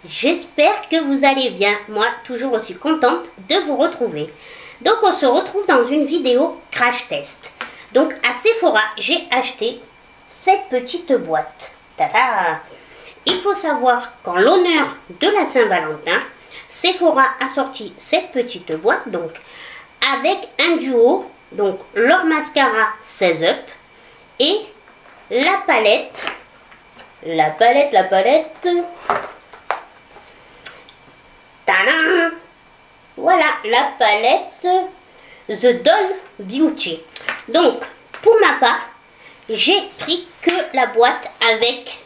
J'espère que vous allez bien. Moi, toujours aussi contente de vous retrouver. Donc, on se retrouve dans une vidéo crash test. Donc, à Sephora, j'ai acheté cette petite boîte. Tada! Il faut savoir qu'en l'honneur de la Saint-Valentin, Sephora a sorti cette petite boîte, donc avec un duo, donc leur mascara 16 Up et la palette. Tadam! Voilà la palette The Doll Beauty. Donc, pour ma part, j'ai pris que la boîte avec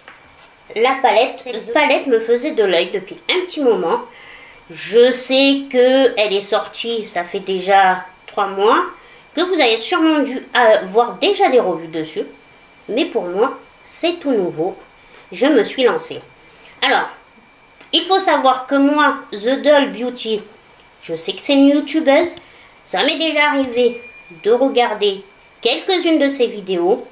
la palette. Cette palette me faisait de l'œil depuis un petit moment. Je sais qu'elle est sortie, ça fait déjà 3 mois, que vous avez sûrement dû voir déjà des revues dessus. Mais pour moi, c'est tout nouveau. Je me suis lancée. Alors, il faut savoir que moi, The Doll Beauty, je sais que c'est une youtubeuse. Ça m'est déjà arrivé de regarder quelques-unes de ses vidéos.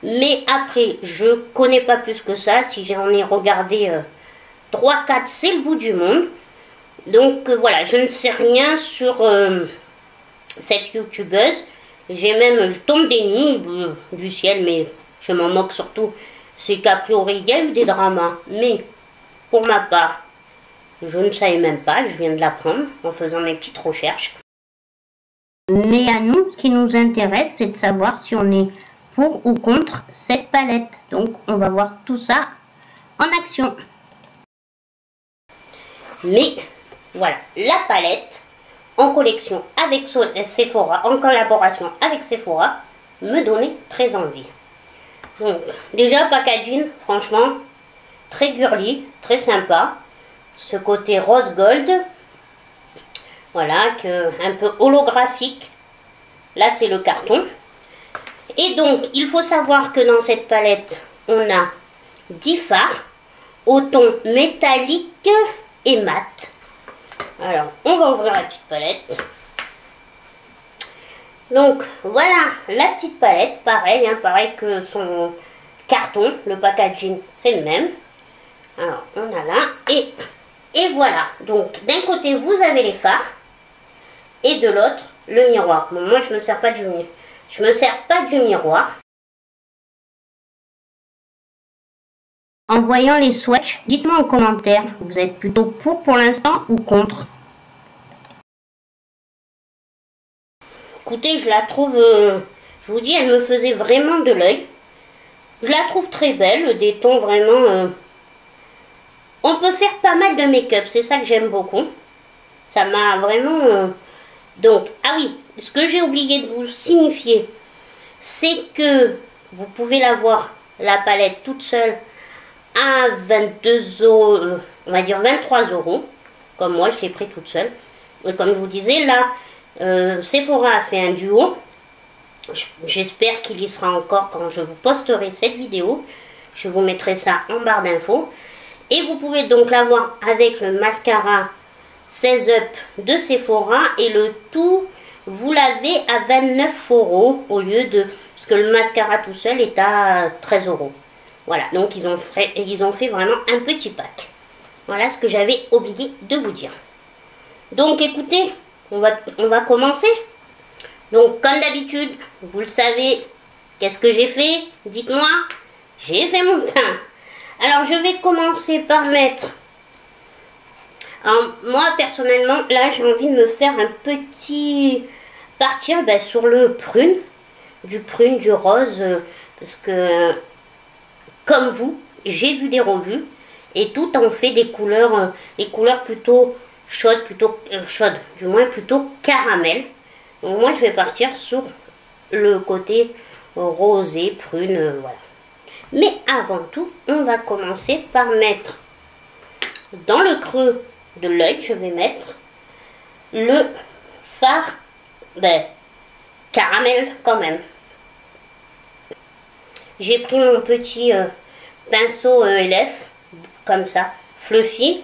Mais après, je connais pas plus que ça. Si j'en ai regardé 3-4, c'est le bout du monde. Donc voilà, je ne sais rien sur cette youtubeuse. Je tombe des nues du ciel, mais je m'en moque surtout. C'est qu'a priori, il y a eu des dramas. Mais pour ma part, je ne savais même pas. Je viens de l'apprendre en faisant mes petites recherches. Mais à nous, ce qui nous intéresse, c'est de savoir si on est pour ou contre cette palette. Donc, on va voir tout ça en action. Mais voilà, la palette en collection avec Sephora, en collaboration avec Sephora, me donnait très envie. Donc, déjà, packaging, franchement, très girly, très sympa. Ce côté rose gold, voilà, un peu holographique. Là, c'est le carton. Et donc, il faut savoir que dans cette palette, on a 10 fards au ton métallique et mat. Alors, on va ouvrir la petite palette. Donc, voilà la petite palette. Pareil, hein, pareil que son carton. Le packaging, c'est le même. Alors, on a là. Et voilà. Donc, d'un côté, vous avez les fards. Et de l'autre, le miroir. Bon, moi, je ne me sers pas du miroir. En voyant les swatchs, dites-moi en commentaire, vous êtes plutôt pour l'instant ou contre? Écoutez, je la trouve, je vous dis, elle me faisait vraiment de l'œil. Je la trouve très belle, des tons vraiment... On peut faire pas mal de make-up, c'est ça que j'aime beaucoup. Ça m'a vraiment... Donc, ah oui, ce que j'ai oublié de vous signifier, c'est que vous pouvez l'avoir, la palette toute seule, à 22 €, on va dire 23 €, comme moi je l'ai pris toute seule. Et comme je vous disais, là, Sephora a fait un duo. J'espère qu'il y sera encore quand je vous posterai cette vidéo. Je vous mettrai ça en barre d'infos. Et vous pouvez donc l'avoir avec le mascara 16 Up de Sephora. Et le tout, vous l'avez à 29 € au lieu de... Parce que le mascara tout seul est à 13 €. Voilà, donc ils ont fait vraiment un petit pack. Voilà ce que j'avais oublié de vous dire. Donc écoutez, on va commencer. Donc comme d'habitude, vous le savez, qu'est-ce que j'ai fait? Dites-moi, j'ai fait mon teint. Alors je vais commencer par mettre... Alors, moi personnellement, là j'ai envie de me faire un petit... Partir sur le prune, du rose, parce que... Comme vous, j'ai vu des revues et tout en fait des couleurs plutôt chaudes, du moins plutôt caramel. Donc moi je vais partir sur le côté rosé, prune, voilà. Mais avant tout, on va commencer par mettre dans le creux de l'œil, je vais mettre le fard caramel quand même. J'ai pris mon petit pinceau ELF, comme ça, fluffy,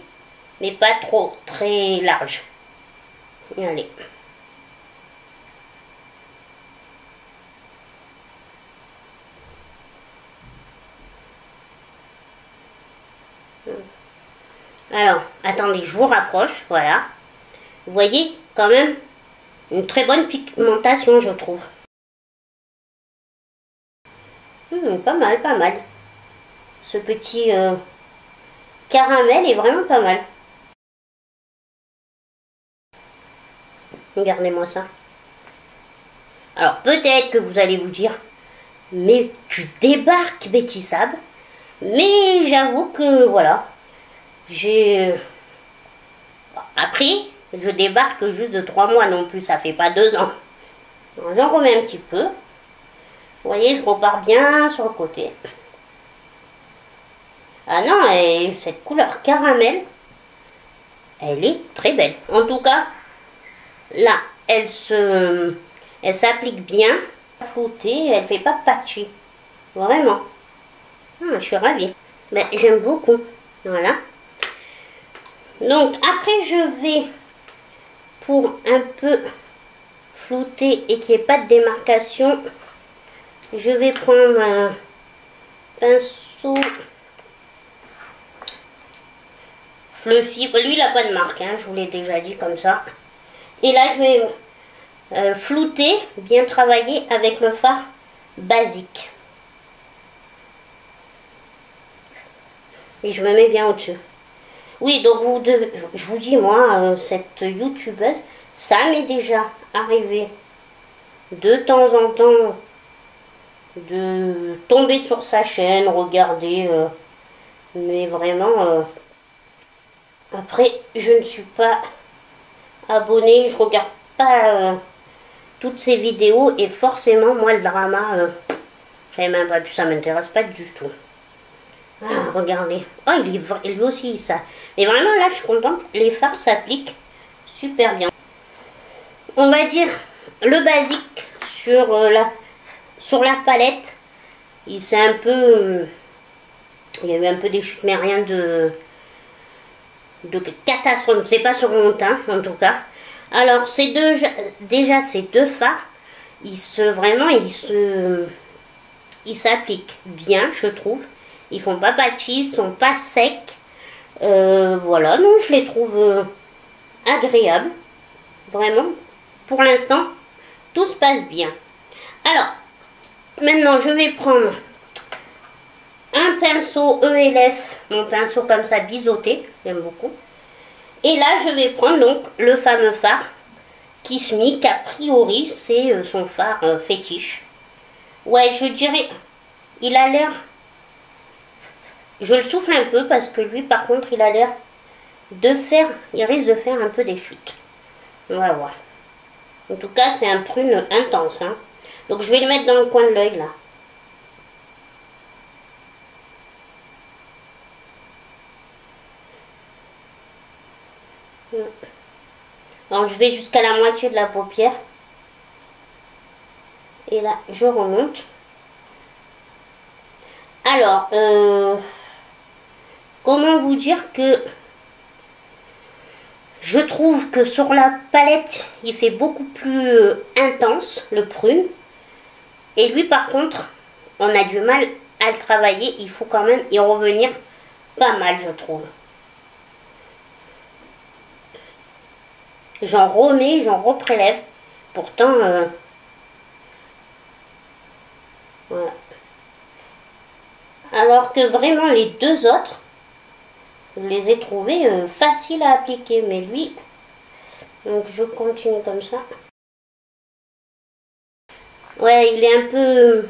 mais pas trop, très large. Allez. Alors, attendez, je vous rapproche, voilà. Vous voyez, quand même, une très bonne pigmentation, je trouve. Pas mal, pas mal. Ce petit caramel est vraiment pas mal. Regardez-moi ça. Alors, peut-être que vous allez vous dire, mais tu débarques, Betty Sab. Mais j'avoue que, voilà, j'ai... Après, je débarque juste de 3 mois non plus, ça fait pas 2 ans. J'en remets un petit peu. Vous voyez, je repars bien sur le côté. Ah non, et cette couleur caramel, elle est très belle. En tout cas, là, elle s'applique bien. Floutée, elle fait pas patchy. Vraiment. Je suis ravie. Mais j'aime beaucoup. Voilà. Donc, après, je vais, pour un peu flouter et qu'il n'y ait pas de démarcation, je vais prendre un pinceau Fluffy. Lui, il n'a pas de marque, hein, je vous l'ai déjà dit comme ça. Et là, je vais flouter, bien travailler avec le fard basique. Et je me mets bien au-dessus. Oui, donc je vous dis, moi, cette youtubeuse, ça m'est déjà arrivé de temps en temps de tomber sur sa chaîne, regarder, mais vraiment, après, je ne suis pas abonnée, je regarde pas toutes ces vidéos, et forcément, moi, le drama, j'avais même pas pu, ça m'intéresse pas du tout. Ah, regardez. Oh, lui aussi, ça. Mais vraiment, là, je suis contente. Les fards s'appliquent super bien. On va dire le basique sur la palette. Il s'est un peu... il y a eu un peu des chutes, mais rien de catastrophe. C'est pas sur mon teint, en tout cas. Alors, déjà, ces deux fards, ils s'appliquent bien, je trouve. Ils font pas patchy, ils sont pas secs. Voilà, non, je les trouve agréables. Vraiment, pour l'instant, tout se passe bien. Alors, maintenant, je vais prendre un pinceau ELF, mon pinceau comme ça, biseauté, j'aime beaucoup. Et là, je vais prendre donc le fameux fard Kiss Me, qu'a priori, c'est son fard fétiche. Ouais, je dirais, il a l'air... Je le souffle un peu parce que lui, par contre, il a l'air de faire... Il risque de faire un peu des chutes. On va voir. En tout cas, c'est un prune intense. Hein. Donc, je vais le mettre dans le coin de l'œil, là. Donc, je vais jusqu'à la moitié de la paupière. Et là, je remonte. Alors, comment vous dire que je trouve que sur la palette, il fait beaucoup plus intense, le prune. Et lui, par contre, on a du mal à le travailler. Il faut quand même y revenir pas mal, je trouve. J'en remets, j'en reprélève. Pourtant, voilà. Alors que vraiment, les deux autres, je les ai trouvés faciles à appliquer. Mais lui, donc je continue comme ça. Ouais, il est un peu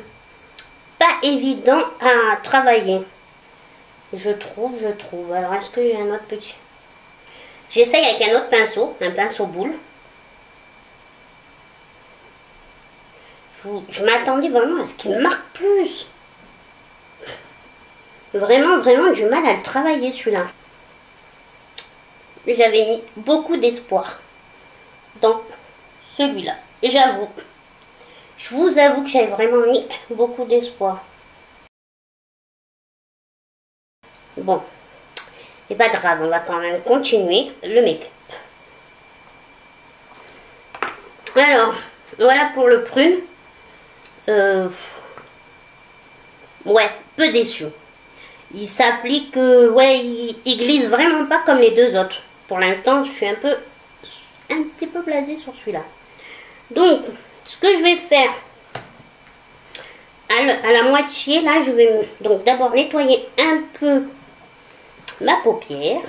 pas évident à travailler. Je trouve. Alors, est-ce que j'ai un autre petit... J'essaye avec un autre pinceau, un pinceau boule. Je m'attendais vraiment à ce qu'il marque plus. Vraiment du mal à le travailler, celui-là. J'avais mis beaucoup d'espoir dans celui-là. J'avoue. Je vous avoue que j'avais vraiment mis beaucoup d'espoir. Bon. C'est pas grave, on va quand même continuer le make-up. Alors, voilà pour le prune. Ouais, peu déçu. il s'applique, ouais, il glisse vraiment pas comme les deux autres. Pour l'instant, je suis un petit peu blasée sur celui-là. Donc, ce que je vais faire à la moitié, là, je vais donc d'abord nettoyer un peu ma paupière.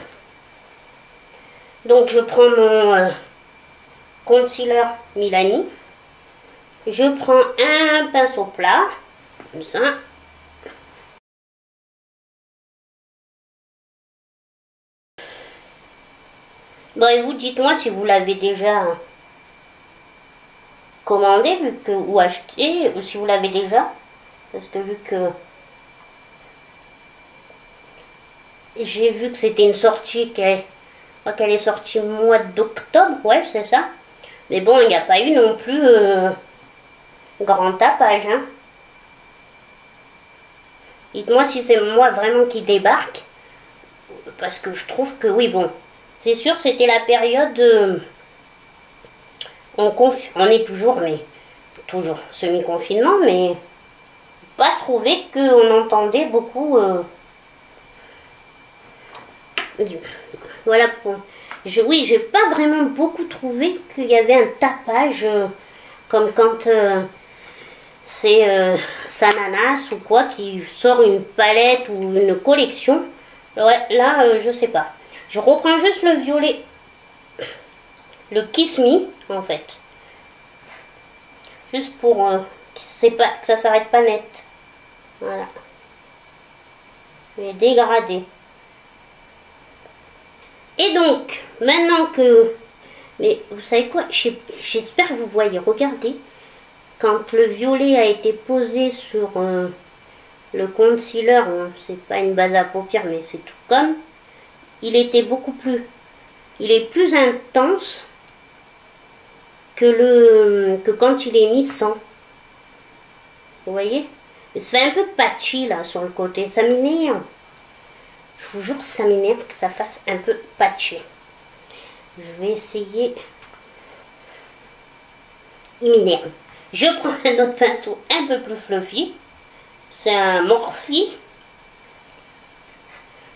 Donc, je prends mon concealer Milani. Je prends un pinceau plat, comme ça. Bon, et vous, dites-moi si vous l'avez déjà commandé ou acheté, ou si vous l'avez déjà. Parce que vu que j'ai vu que c'était une sortie qu'elle est sortie au mois d'octobre, ouais, c'est ça. Mais bon, il n'y a pas eu non plus grand tapage, hein. Dites-moi si c'est moi vraiment qui débarque. Parce que je trouve que oui, bon. C'est sûr, c'était la période... on est toujours, mais toujours semi-confinement, mais pas trouvé qu'on entendait beaucoup... voilà, oui, j'ai pas vraiment beaucoup trouvé qu'il y avait un tapage comme quand c'est Sananas ou quoi qui sort une palette ou une collection. Ouais, là, je sais pas. Je reprends juste le violet, le Kiss Me, en fait. Juste pour que ça s'arrête pas net. Voilà. Mais dégradé. Et donc, maintenant que... Mais vous savez quoi? J'espère que vous voyez. Regardez. Quand le violet a été posé sur le concealer, hein, c'est pas une base à paupières, mais c'est tout comme. Il était beaucoup plus... Il est plus intense que quand il est mis sans. Vous voyez? Mais ça fait un peu patchy là sur le côté. Ça m'énerve. Je vous jure, ça m'énerve que ça fasse un peu patchy. Je vais essayer. Il m'énerve. Je prends un autre pinceau un peu plus fluffy. C'est un Morphe.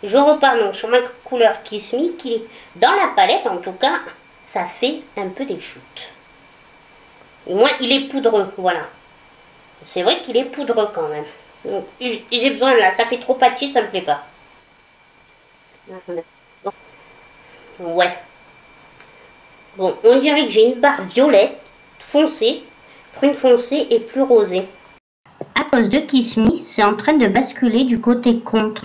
Je repars donc sur ma couleur Kiss Me qui, dans la palette en tout cas, ça fait un peu des chutes. Et moi, il est poudreux, voilà. C'est vrai qu'il est poudreux quand même. Donc, j'ai besoin là, ça fait trop patchy, ça me plaît pas. Ouais. Bon, on dirait que j'ai une barre violette, foncée, prune foncée et plus rosée. À cause de Kiss Me, c'est en train de basculer du côté contre.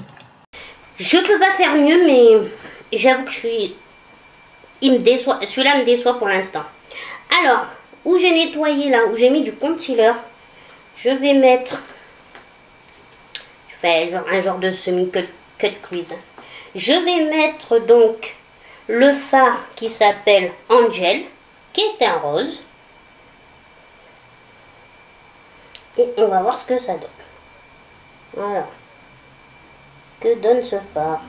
Je peux pas faire mieux, mais j'avoue que il me déçoit. Celui-là me déçoit pour l'instant. Alors, où j'ai nettoyé là, où j'ai mis du concealer, je vais mettre... Je fais un genre de semi-cut crease. Je vais mettre donc le fard qui s'appelle Angel, qui est un rose. Et on va voir ce que ça donne. Voilà. Que donne ce fard?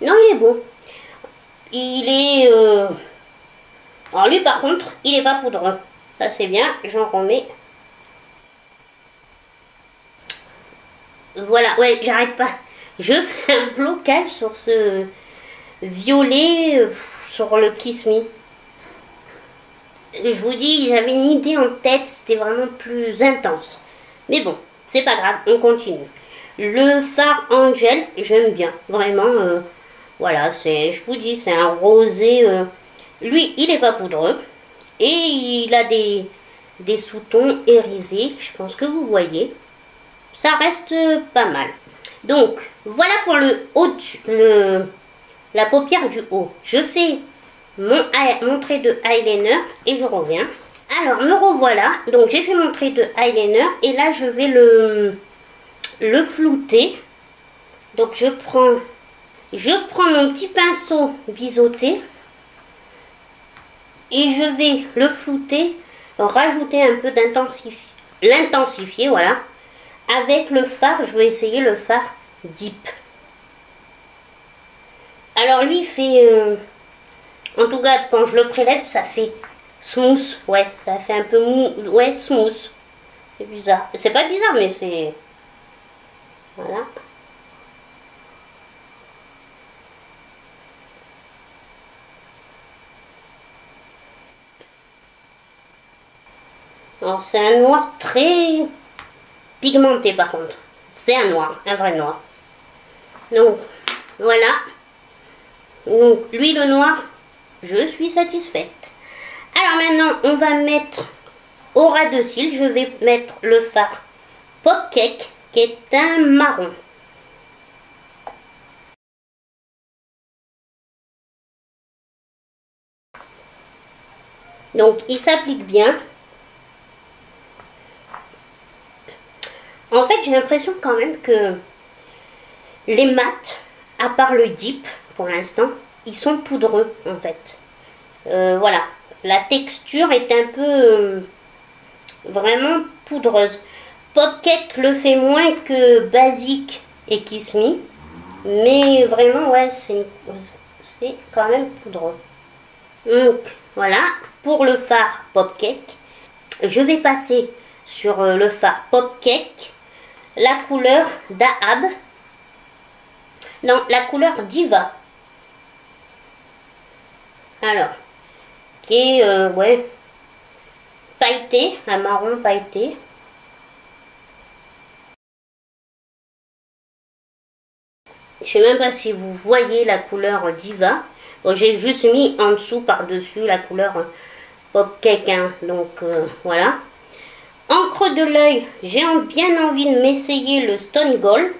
Non, il est bon. Il est... Alors lui par contre, il est pas poudreux. Ça c'est bien, j'en remets. Voilà, ouais, j'arrête pas. Je fais un blocage sur ce violet, sur le Kiss Me. Je vous dis, j'avais une idée en tête, c'était vraiment plus intense. Mais bon, c'est pas grave, on continue. Le fard Angel, j'aime bien, vraiment. Voilà, je vous dis, c'est un rosé. Lui, il est pas poudreux. Et il a des sous-tons irisés, je pense que vous voyez. Ça reste pas mal. Donc, voilà pour le haut, la paupière du haut. Je fais mon trait de eyeliner et je reviens. Alors, me revoilà. Donc, j'ai fait mon trait de eyeliner et là, je vais le flouter. Donc, je prends mon petit pinceau biseauté et je vais le flouter, rajouter un peu l'intensifier, voilà. Avec le fard, je vais essayer le fard Deep. Alors lui, il fait... en tout cas, quand je le prélève, ça fait smooth. Ouais, ça fait un peu mou. Ouais, smooth. C'est bizarre. C'est pas bizarre, mais c'est... Voilà. Alors, c'est un noir très pigmenté par contre. C'est un noir, un vrai noir. Donc, voilà. Donc, lui, le noir, je suis satisfaite. Alors maintenant, on va mettre au ras de cils, je vais mettre le fard Pop Cake, qui est un marron. Donc, il s'applique bien. En fait, j'ai l'impression quand même que les mats, à part le dip, pour l'instant, ils sont poudreux, en fait. Voilà. La texture est un peu vraiment poudreuse. Pop Cake le fait moins que Basic et Kiss Me. Mais vraiment, ouais, c'est quand même poudreux. Donc, voilà. Pour le fard Pop Cake, je vais passer sur le fard Pop Cake la couleur Dahab. Non, la couleur Diva. Alors, qui est, ouais, pailleté, un marron pailleté. Je sais même pas si vous voyez la couleur Diva. Bon, j'ai juste mis en dessous, par-dessus, la couleur Pop Cake, hein. Donc, voilà. En creux de l'œil, j'ai bien envie de m'essayer le Stone Gold.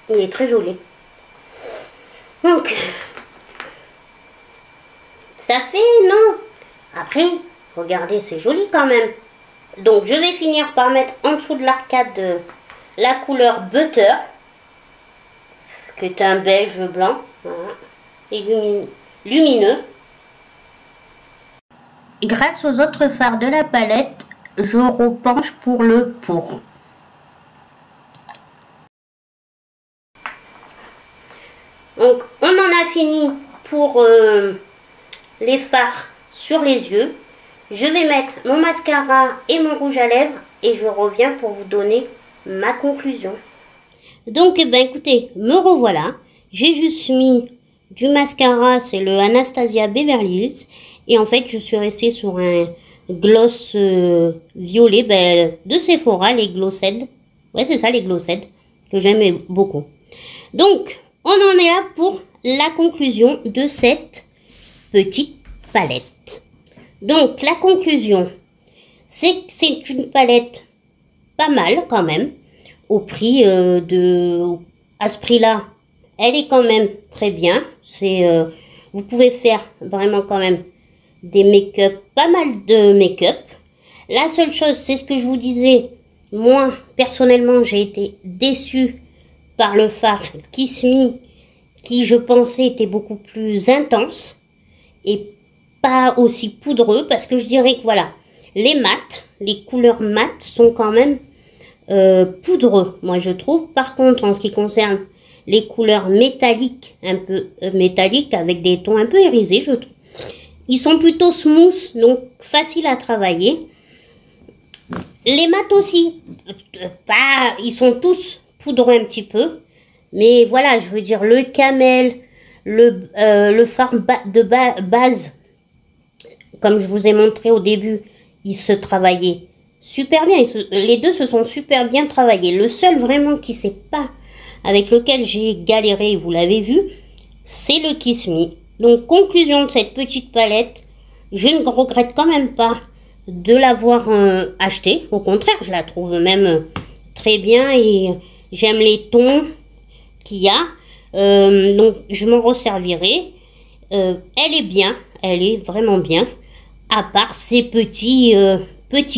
Il est très joli. Donc, ça fait, non. Après, regardez, c'est joli quand même. Donc, je vais finir par mettre en dessous de l'arcade la couleur Butter, qui est un beige blanc, voilà, et lumineux. Grâce aux autres fards de la palette, je repenche pour le pourpre. Donc, on en a fini pour les fards sur les yeux. Je vais mettre mon mascara et mon rouge à lèvres et je reviens pour vous donner ma conclusion. Donc, eh ben, écoutez, me revoilà. J'ai juste mis du mascara, c'est le Anastasia Beverly Hills. Et en fait, je suis restée sur un gloss violet de Sephora, les Glossed. Ouais, c'est ça, les Glossed, que j'aime beaucoup. Donc, on en est là pour la conclusion de cette petite palette. Donc, la conclusion, c'est que c'est une palette pas mal quand même. Au prix à ce prix-là, elle est quand même très bien. Vous pouvez faire vraiment quand même des make-up, pas mal de make-up. La seule chose, c'est ce que je vous disais, moi, personnellement, j'ai été déçue par le fard Kiss Me, qui je pensais était beaucoup plus intense et pas aussi poudreux, parce que je dirais que voilà, les mats, les couleurs mates sont quand même poudreux, moi je trouve. Par contre, en ce qui concerne les couleurs métalliques, un peu métalliques avec des tons un peu irisés, je trouve, ils sont plutôt smooth, donc faciles à travailler. Les mats aussi, ils sont tous poudreux un petit peu, mais voilà, je veux dire le camel, le fard de base, comme je vous ai montré au début, il se travaillait super bien. Les deux se sont super bien travaillés. Le seul vraiment qui sait pas, avec lequel j'ai galéré, vous l'avez vu, c'est le Kiss Me. Donc, conclusion de cette petite palette, je ne regrette quand même pas de l'avoir acheté. Au contraire, je la trouve même très bien et j'aime les tons qu'il y a. Donc, je m'en resservirai. Elle est bien, elle est vraiment bien, à part ces petits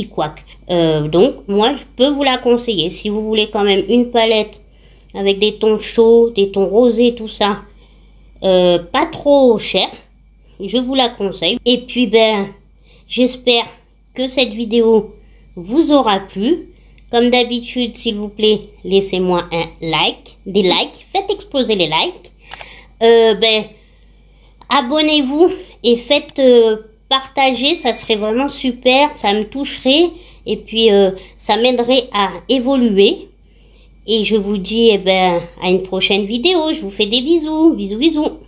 couacs. Donc, moi, je peux vous la conseiller. Si vous voulez quand même une palette avec des tons chauds, des tons rosés, tout ça, pas trop cher, je vous la conseille. Et puis, j'espère que cette vidéo vous aura plu. Comme d'habitude, s'il vous plaît, laissez-moi un like, des likes, faites exploser les likes. Abonnez-vous et faites partager, ça serait vraiment super, ça me toucherait et puis ça m'aiderait à évoluer. Et je vous dis à une prochaine vidéo, je vous fais des bisous, bisous bisous.